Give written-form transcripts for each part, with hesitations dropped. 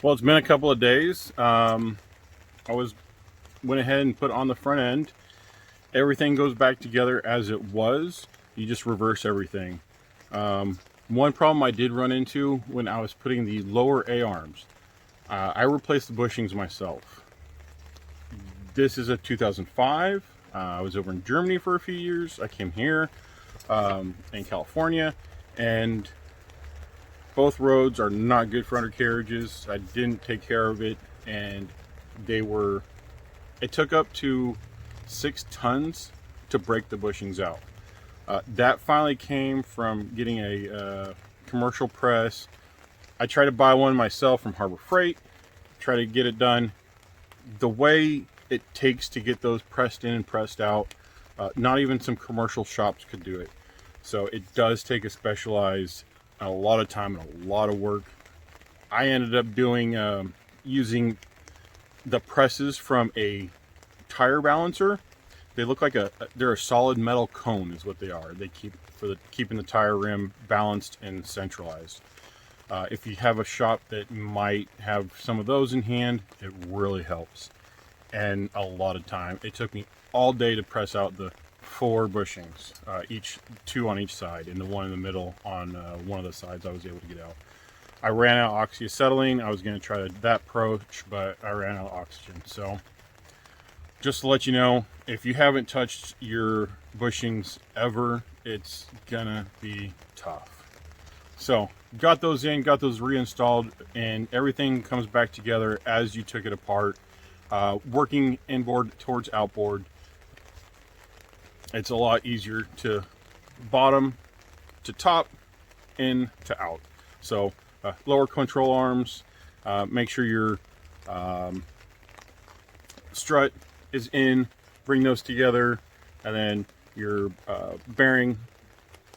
Well, it's been a couple of days. Went ahead and put on the front end. Everything goes back together as it was. You just reverse everything. One problem I did run into when I was putting the lower A-arms, I replaced the bushings myself. This is a 2005. I was over in Germany for a few years. I came here in California, and both roads are not good for undercarriages. I didn't take care of it, and it took up to 6 tons to break the bushings out. That finally came from getting a commercial press. I tried to buy one myself from Harbor Freight, try to get it done. The way it takes to get those pressed in and pressed out, not even some commercial shops could do it. So it does take a specialized, a lot of time and a lot of work. I ended up using the presses from a tire balancer. They look like they're a solid metal cone is what they are. They keeping the tire rim balanced and centralized. If you have a shop that might have some of those in hand, it really helps. And a lot of time. It took me all day to press out the 4 bushings, two on each side, and the one in the middle on one of the sides I was able to get out. I ran out of oxyacetylene. I was going to try that approach, but I ran out of oxygen. So just to let you know, if you haven't touched your bushings ever, it's gonna be tough. So got those in, got those reinstalled, and everything comes back together as you took it apart. Working inboard towards outboard, it's a lot easier to bottom to top, in to out. So lower control arms, make sure your strut is in, bring those together, and then your bearing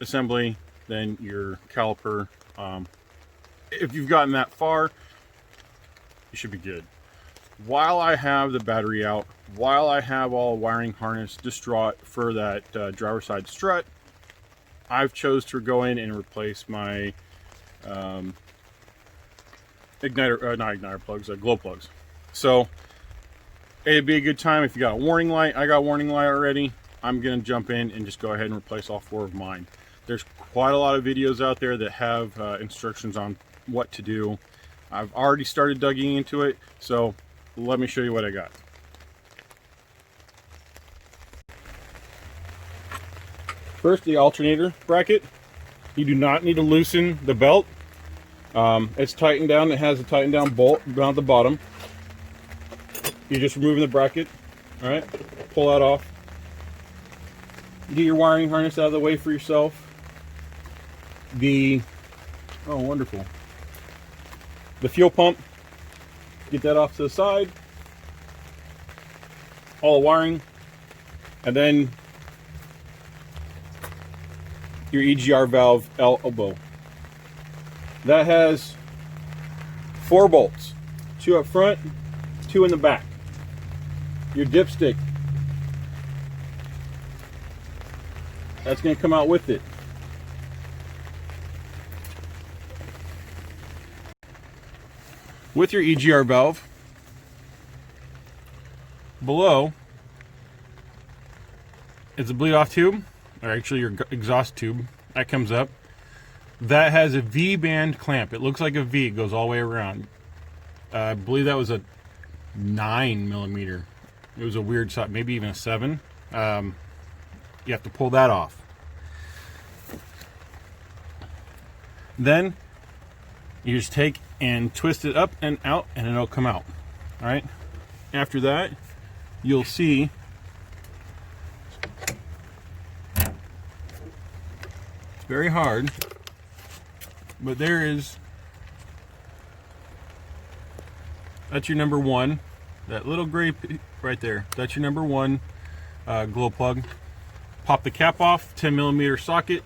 assembly, then your caliper. If you've gotten that far, you should be good. While I have the battery out, while I have all wiring harness distraught for that driver side strut, I've chose to go in and replace my not igniter plugs, glow plugs. So it'd be a good time if you got a warning light. I got a warning light already. I'm gonna jump in and just go ahead and replace all 4 of mine. There's quite a lot of videos out there that have instructions on what to do. I've already started digging into it, so let me show you what I got. First, the alternator bracket. You do not need to loosen the belt. It's tightened down. It has a tightened down bolt down at the bottom. You're just removing the bracket. All right, pull that off. Get your wiring harness out of the way for yourself. Oh, wonderful. The fuel pump, get that off to the side. All the wiring, and then your EGR valve elbow. That has 4 bolts, 2 up front, 2 in the back. Your dipstick, that's going to come out with it. With your EGR valve, below is a bleed off tube, or actually your exhaust tube that comes up. That has a V-band clamp. It looks like a V, it goes all the way around. I believe that was a 9mm. It was a weird size, maybe even a 7. You have to pull that off. Then you just take and twist it up and out, and it'll come out. All right. After that, you'll see it's very hard, but that's your number 1. That little gray right there, that's your number 1 glow plug. Pop the cap off, 10mm socket,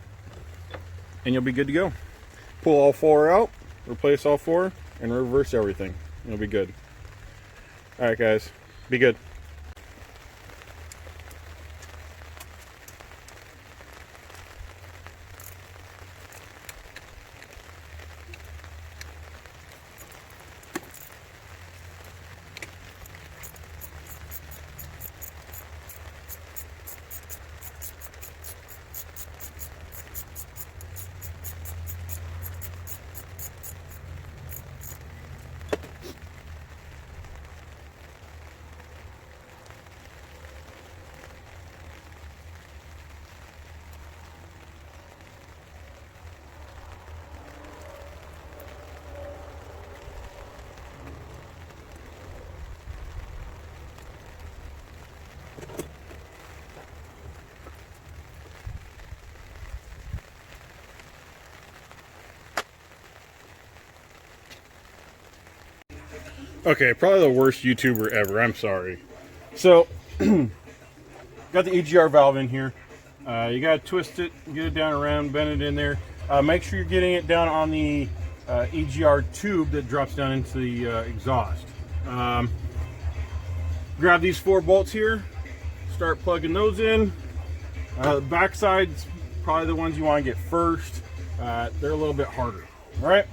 and you'll be good to go. Pull all 4 out, replace all 4, and reverse everything. It'll be good. All right, guys, be good. Okay, probably the worst YouTuber ever. I'm sorry. So, got the EGR valve in here. You got to twist it, get it down around, bend it in there. Make sure you're getting it down on the EGR tube that drops down into the exhaust. Grab these 4 bolts here, start plugging those in. The backside's probably the ones you want to get first. They're a little bit harder. All right.